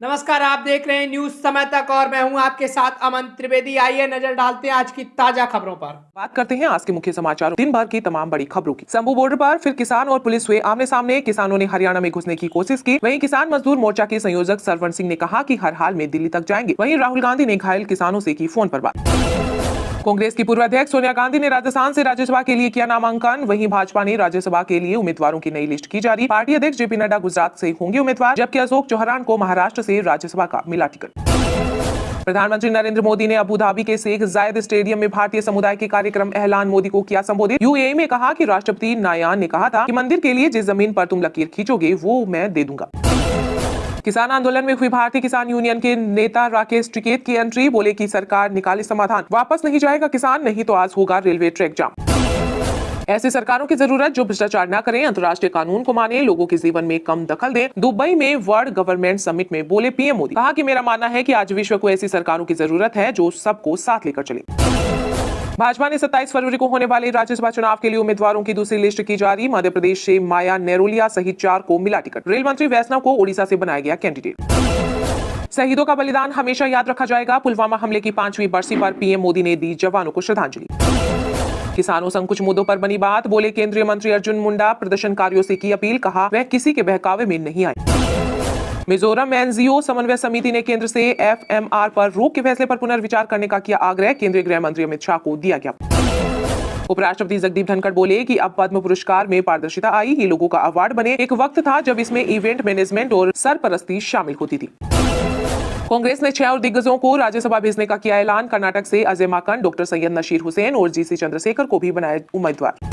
नमस्कार, आप देख रहे हैं न्यूज समय तक और मैं हूं आपके साथ अमन त्रिवेदी। आइए नजर डालते हैं आज की ताजा खबरों पर। बात करते हैं आज के मुख्य समाचारों दिन भर की तमाम बड़ी खबरों की। शंभू बॉर्डर पर फिर किसान और पुलिस हुए आमने सामने। किसानों ने हरियाणा में घुसने की कोशिश की। वहीं किसान मजदूर मोर्चा के संयोजक सरवण सिंह ने कहा कि हर हाल में दिल्ली तक जाएंगे। वहीं राहुल गांधी ने घायल किसानों से की फोन पर बात। कांग्रेस की पूर्व अध्यक्ष सोनिया गांधी ने राजस्थान से राज्यसभा के लिए किया नामांकन। वहीं भाजपा ने राज्यसभा के लिए उम्मीदवारों की नई लिस्ट की जारी। पार्टी अध्यक्ष जेपी नड्डा गुजरात से होंगे उम्मीदवार, जबकि अशोक चौहान को महाराष्ट्र से राज्यसभा का मिला टिकट। प्रधानमंत्री नरेंद्र मोदी ने अबू धाबी के शेख जायद स्टेडियम में भारतीय समुदाय के कार्यक्रम एहलान मोदी को किया संबोधित। यूएई में कहा कि राष्ट्रपति नायान ने कहा था कि मंदिर के लिए जिस जमीन पर तुम लकीर खींचोगे वो मैं दे दूंगा। किसान आंदोलन में हुई भारतीय किसान यूनियन के नेता राकेश टिकैत की एंट्री। बोले कि सरकार निकाले समाधान, वापस नहीं जाएगा किसान, नहीं तो आज होगा रेलवे ट्रैक जाम। ऐसी सरकारों की जरूरत जो भ्रष्टाचार न करें, अंतर्राष्ट्रीय कानून को माने, लोगों के जीवन में कम दखल दें। दुबई में वर्ल्ड गवर्नमेंट समिट में बोले पीएम मोदी, कहा कि मेरा मानना है कि आज विश्व को ऐसी सरकारों की जरूरत है जो सबको साथ लेकर चले। भाजपा ने 27 फरवरी को होने वाले राज्यसभा चुनाव के लिए उम्मीदवारों की दूसरी लिस्ट की जारी। मध्य प्रदेश से माया नेरोलिया सहित 4 को मिला टिकट। रेल मंत्री वैष्णव को ओडिशा से बनाया गया कैंडिडेट। शहीदों का बलिदान हमेशा याद रखा जाएगा। पुलवामा हमले की 5वीं बरसी पर पीएम मोदी ने दी जवानों को श्रद्धांजलि। किसानों संग कुछ मुद्दों पर बनी बात। बोले केंद्रीय मंत्री अर्जुन मुंडा, प्रदर्शनकारियों से की अपील, कहा वह किसी के बहकावे में नहीं आए। मिजोरम एनजीओ समन्वय समिति ने केंद्र से एफएमआर पर रोक के फैसले पर पुनर्विचार करने का किया आग्रह। केंद्रीय गृह मंत्री अमित शाह को दिया गया। उपराष्ट्रपति जगदीप धनखड़ बोले कि अब पद्म पुरस्कार में पारदर्शिता आई, ये लोगों का अवार्ड बने। एक वक्त था जब इसमें इवेंट मैनेजमेंट और सरपरस्ती शामिल होती थी। कांग्रेस ने 6 और दिग्गजों को राज्यसभा भेजने का किया ऐलान। कर्नाटक से अजय माकन, डॉक्टर सैयद नशीर हुसैन और जीसी चंद्रशेखर को भी बनाया उम्मीदवार।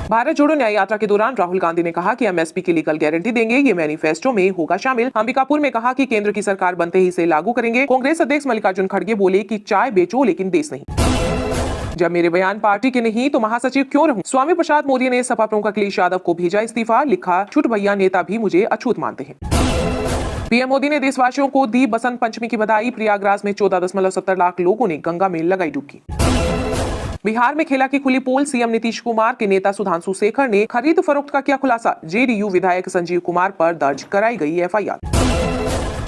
भारत जोड़ो न्याय यात्रा के दौरान राहुल गांधी ने कहा कि एमएसपी की लीगल गारंटी देंगे, ये मैनिफेस्टो में होगा शामिल। अंबिकापुर में कहा कि केंद्र की सरकार बनते ही इसे लागू करेंगे। कांग्रेस अध्यक्ष मल्लिकार्जुन खड़गे बोले कि चाय बेचो लेकिन देश नहीं। जब मेरे बयान पार्टी के नहीं तो महासचिव क्यों रहूं। स्वामी प्रसाद मौर्य ने सपा प्रमुख अखिलेश यादव को भेजा इस्तीफा। लिखा, छुट भैया नेता भी मुझे अछूत मानते हैं। पीएम मोदी ने देशवासियों को दी बसंत पंचमी की बधाई। प्रयागराज में 14.70 लाख लोगों ने गंगा में लगाई डुबकी। बिहार में खेला की खुली पोल। सीएम नीतीश कुमार के नेता सुधांशु शेखर ने खरीद फरोख्त का किया खुलासा। जेडीयू विधायक संजीव कुमार पर दर्ज कराई गई एफआईआर।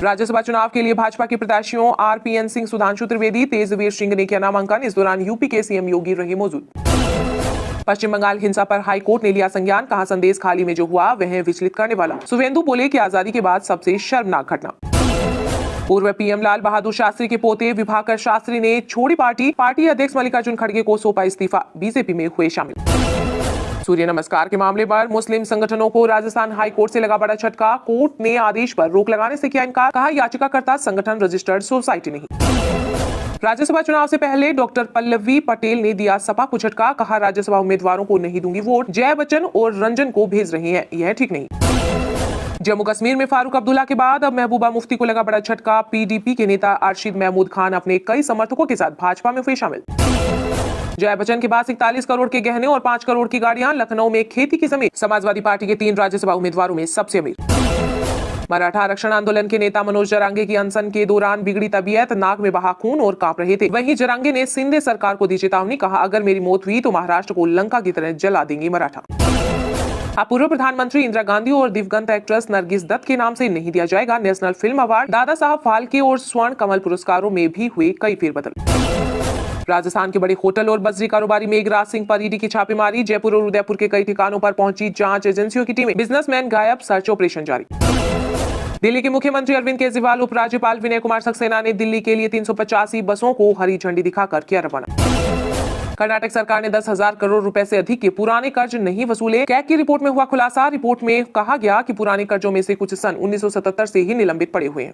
राज्यसभा चुनाव के लिए भाजपा के प्रत्याशियों आरपीएन सिंह, सुधांशु त्रिवेदी, तेजवीर सिंह ने किया नामांकन। इस दौरान यूपी के सीएम योगी रहे मौजूद। पश्चिम बंगाल हिंसा पर हाईकोर्ट ने लिया संज्ञान। कहा संदेश खाली में जो हुआ वह विचलित करने वाला। शुभेंदु बोले कि आजादी के बाद सबसे शर्मनाक घटना। पूर्व पीएम लाल बहादुर शास्त्री के पोते विभाकर शास्त्री ने छोड़ी पार्टी अध्यक्ष मल्लिकार्जुन खड़गे को सौंपा इस्तीफा। बीजेपी में हुए शामिल। सूर्य नमस्कार के मामले पर मुस्लिम संगठनों को राजस्थान हाईकोर्ट से लगा बड़ा झटका। कोर्ट ने आदेश पर रोक लगाने से किया इनकार। कहा याचिकाकर्ता संगठन रजिस्टर्ड सोसाइटी नहीं। राज्यसभा चुनाव से पहले डॉक्टर पल्लवी पटेल ने दिया सपा को झटका। कहा राज्यसभा उम्मीदवारों को नहीं दूंगी वोट। जय बच्चन और रंजन को भेज रही हैं, यह ठीक नहीं। जम्मू कश्मीर में फारूक अब्दुल्ला के बाद अब महबूबा मुफ्ती को लगा बड़ा झटका। पीडीपी के नेता अरशीद महमूद खान अपने कई समर्थकों के साथ भाजपा में हुए शामिल। जय बच्चन के बाद 41 करोड़ के गहने और 5 करोड़ की गाड़ियां। लखनऊ में खेती की जमीन। समाजवादी पार्टी के 3 राज्यसभा उम्मीदवारों में सबसे अमीर। मराठा आरक्षण आंदोलन के नेता मनोज जरांगे की अनशन के दौरान बिगड़ी तबीयत, नाक में बहा खून और कांप रहे थे। वहीं जरांगे ने शिंदे सरकार को दी चेतावनी। कहा अगर मेरी मौत हुई तो महाराष्ट्र को लंका की तरह जला देंगे मराठा। पूर्व प्रधानमंत्री इंदिरा गांधी और दिवंगत एक्ट्रेस नरगिस दत्त के नाम से नहीं दिया जाएगा national film award. Dada Saheb Phalke और स्वर्ण कमल पुरस्कारों में भी हुए कई फेरबदल। राजस्थान के बड़े होटल और बजरी कारोबारी मेघराज सिंह पर ईडी की छापेमारी। जयपुर और उदयपुर के कई ठिकानों पर पहुंची जांच एजेंसियों की टीमें। बिजनेसमैन गायब, सर्च ऑपरेशन जारी। दिल्ली के मुख्यमंत्री अरविंद केजरीवाल, उपराज्यपाल विनय कुमार सक्सेना ने दिल्ली के लिए 385 बसों को हरी झंडी दिखाकर किया रवाना। कर्नाटक सरकार ने 10,000 करोड़ रुपए से अधिक के पुराने कर्ज नहीं वसूले। कैग की रिपोर्ट में हुआ खुलासा। रिपोर्ट में कहा गया कि पुराने कर्जों में से कुछ सन 1977 से ही निलंबित पड़े हुए हैं।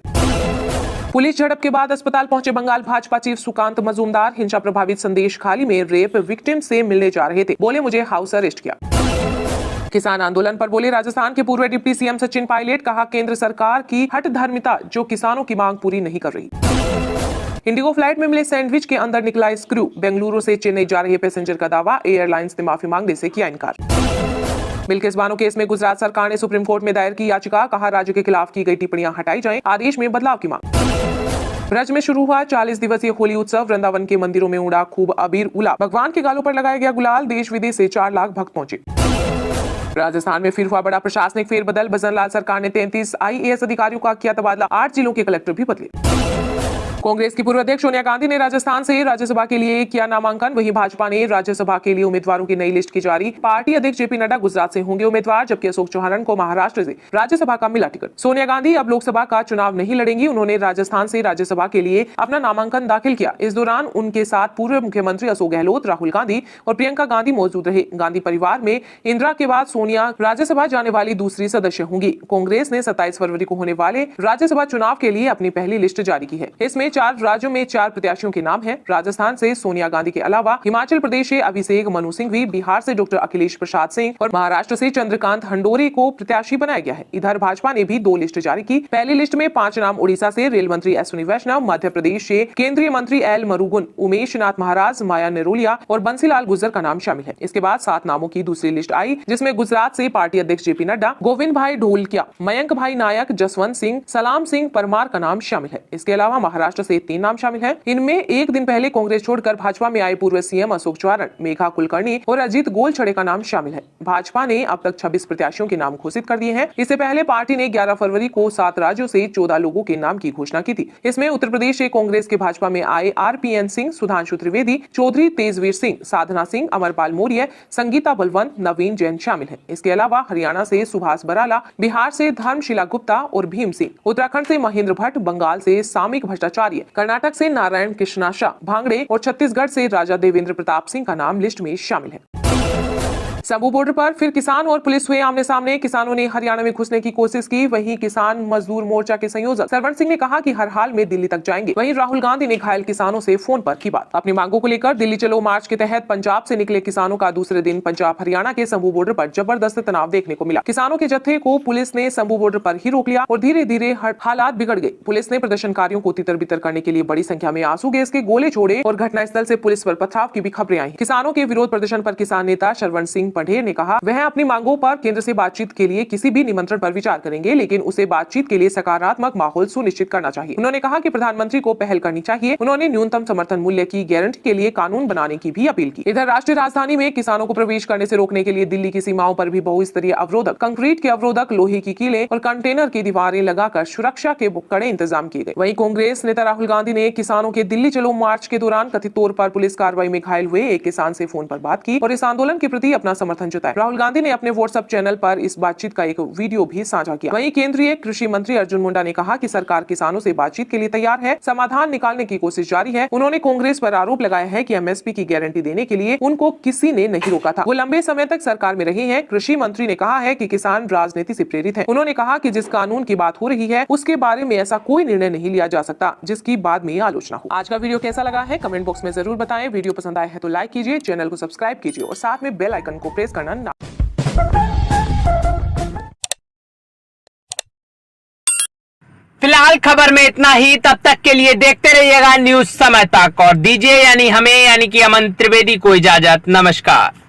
पुलिस झड़प के बाद अस्पताल पहुंचे बंगाल भाजपा चीफ सुकांत मजूमदार। हिंसा प्रभावित संदेश खाली में रेप विक्टिम से मिलने जा रहे थे। बोले मुझे हाउस अरेस्ट किया। किसान आंदोलन पर बोले राजस्थान के पूर्व डिप्टी सीएम सचिन पायलट। कहा केंद्र सरकार की हठधर्मिता जो किसानों की मांग पूरी नहीं कर रही। इंडिगो फ्लाइट में मिले सैंडविच के अंदर निकला स्क्रू। बेंगलुरु से चेन्नई जा रहे पैसेंजर का दावा। एयरलाइंस ने माफी मांगने से किया इनकार। बिल्किस बानो केस में गुजरात सरकार ने सुप्रीम कोर्ट में दायर की याचिका। कहा राज्य के खिलाफ की गई टिप्पणियां हटाई जाएं। आदेश में बदलाव की मांग। ब्रज में शुरू हुआ 40 दिवसीय होली उत्सव। वृंदावन के मंदिरों में उड़ा खूब अबीर उला। भगवान के गालों पर लगाया गया गुलाल। देश विदेश से 4 लाख भक्त पहुंचे। राजस्थान में फिर हुआ बड़ा प्रशासनिक फेरबदल। भजन लाल सरकार ने 33 IAS अधिकारियों का किया तबादला, 8 जिलों के कलेक्टर भी बदले। कांग्रेस की पूर्व अध्यक्ष सोनिया गांधी ने राजस्थान से राज्यसभा के लिए किया नामांकन। वहीं भाजपा ने राज्यसभा के लिए उम्मीदवारों की नई लिस्ट की जारी। पार्टी अध्यक्ष जेपी नड्डा गुजरात से होंगे उम्मीदवार, जबकि अशोक चौहान को महाराष्ट्र से राज्यसभा का मिला टिकट। सोनिया गांधी अब लोकसभा का चुनाव नहीं लड़ेंगी। उन्होंने राजस्थान से राज्यसभा के लिए अपना नामांकन दाखिल किया। इस दौरान उनके साथ पूर्व मुख्यमंत्री अशोक गहलोत, राहुल गांधी और प्रियंका गांधी मौजूद रहे। गांधी परिवार में इंदिरा के बाद सोनिया राज्यसभा जाने वाली दूसरी सदस्य होंगी। कांग्रेस ने 27 फरवरी को होने वाले राज्यसभा चुनाव के लिए अपनी पहली लिस्ट जारी की है। इसमें 4 राज्यों में 4 प्रत्याशियों के नाम हैं। राजस्थान से सोनिया गांधी के अलावा हिमाचल प्रदेश से अभिषेक मनु सिंघवी, बिहार से डॉक्टर अखिलेश प्रसाद सिंह और महाराष्ट्र से चंद्रकांत हंडोरे को प्रत्याशी बनाया गया है। इधर भाजपा ने भी 2 लिस्ट जारी की। पहली लिस्ट में 5 नाम उड़ीसा से रेल मंत्री अश्विनी वैष्णव, मध्य प्रदेश से केंद्रीय मंत्री एल मुरुगन, उमेश नाथ महाराज, माया निरोलिया और बंसीलाल गुर्जर का नाम शामिल है। इसके बाद 7 नामों की दूसरी लिस्ट आई, जिसमें गुजरात से पार्टी अध्यक्ष जेपी नड्डा, गोविंद भाई ढोलकिया, मयंक भाई नायक, जसवंत सिंह, सलाम सिंह परमार का नाम शामिल है। इसके अलावा महाराष्ट्र से 3 नाम शामिल है। इनमें एक दिन पहले कांग्रेस छोड़कर भाजपा में आए पूर्व सीएम अशोक चौहान, मेघा कुलकर्णी और अजीत गोलछड़े का नाम शामिल है। भाजपा ने अब तक 26 प्रत्याशियों के नाम घोषित कर दिए हैं। इससे पहले पार्टी ने 11 फरवरी को 7 राज्यों से 14 लोगों के नाम की घोषणा की थी। इसमें उत्तर प्रदेश से कांग्रेस के भाजपा में आए RPN सिंह, सुधांशु त्रिवेदी, चौधरी तेजवीर सिंह, साधना सिंह, अमरपाल मौर्य, संगीता बलवंत, नवीन जैन शामिल है। इसके अलावा हरियाणा से सुभाष बराला, बिहार से धर्मशिला गुप्ता और भीम सिंह, उत्तराखंड से महेंद्र भट्ट, बंगाल से सामिक भट्टाचार्य, कर्नाटक से नारायण कृष्णा शाह, भांगड़े और छत्तीसगढ़ से राजा देवेंद्र प्रताप सिंह का नाम लिस्ट में शामिल है। शंभू बॉर्डर पर फिर किसान और पुलिस हुए आमने सामने। किसानों ने हरियाणा में घुसने की कोशिश की। वहीं किसान मजदूर मोर्चा के संयोजक सरवण सिंह ने कहा कि हर हाल में दिल्ली तक जाएंगे। वहीं राहुल गांधी ने घायल किसानों से फोन पर की बात। अपनी मांगों को लेकर दिल्ली चलो मार्च के तहत पंजाब से निकले किसानों का दूसरे दिन पंजाब हरियाणा के शंभू बॉर्डर पर जबरदस्त तनाव देखने को मिला। किसानों के जत्थे को पुलिस ने शंभू बॉर्डर पर ही रोक लिया और धीरे धीरे हालात बिगड़ गए। पुलिस ने प्रदर्शनकारियों को तितर बितर करने के लिए बड़ी संख्या में आंसू गैस के गोले छोड़े और घटनास्थल से पुलिस पर पथराव की भी खबरें आई। किसानों के विरोध प्रदर्शन पर किसान नेता सरवण सिंह पढ़ेर ने कहा, वह अपनी मांगों पर केंद्र से बातचीत के लिए किसी भी निमंत्रण पर विचार करेंगे, लेकिन उसे बातचीत के लिए सकारात्मक माहौल सुनिश्चित करना चाहिए। उन्होंने कहा कि प्रधानमंत्री को पहल करनी चाहिए। उन्होंने न्यूनतम समर्थन मूल्य की गारंटी के लिए कानून बनाने की भी अपील की। इधर राष्ट्रीय राजधानी में किसानों को प्रवेश करने से रोकने के लिए दिल्ली की सीमाओं पर भी बहुस्तरीय अवरोधक, कंक्रीट के अवरोधक, लोहे की कीलें और कंटेनर की दीवारें लगाकर सुरक्षा के कड़े इंतजाम किए गए। वहीं कांग्रेस नेता राहुल गांधी ने किसानों के दिल्ली चलो मार्च के दौरान कथित तौर पर पुलिस कार्रवाई में घायल हुए एक किसान से फोन पर बात की और इस आंदोलन के प्रति अपना समर्थन जताया। राहुल गांधी ने अपने व्हाट्सएप चैनल पर इस बातचीत का एक वीडियो भी साझा किया। वहीं केंद्रीय कृषि मंत्री अर्जुन मुंडा ने कहा कि सरकार किसानों से बातचीत के लिए तैयार है, समाधान निकालने की कोशिश जारी है। उन्होंने कांग्रेस पर आरोप लगाया है कि MSP की गारंटी देने के लिए उनको किसी ने नहीं रोका था। वो लंबे समय तक सरकार में रहे हैं। कृषि मंत्री ने कहा है कि किसान राजनीति से प्रेरित है। उन्होंने कहा कि जिस कानून की बात हो रही है उसके बारे में ऐसा कोई निर्णय नहीं लिया जा सकता जिसकी बाद में आलोचना हो। आज का वीडियो कैसा लगा है कमेंट बॉक्स में जरूर बताएं। वीडियो पसंद आया है तो लाइक कीजिए, चैनल को सब्सक्राइब कीजिए और साथ में बेल आइकन को प्रेस करना ना। फिलहाल खबर में इतना ही। तब तक के लिए देखते रहिएगा न्यूज समय तक और दीजिए यानी हमें यानी कि अमन त्रिवेदी को इजाजत। नमस्कार।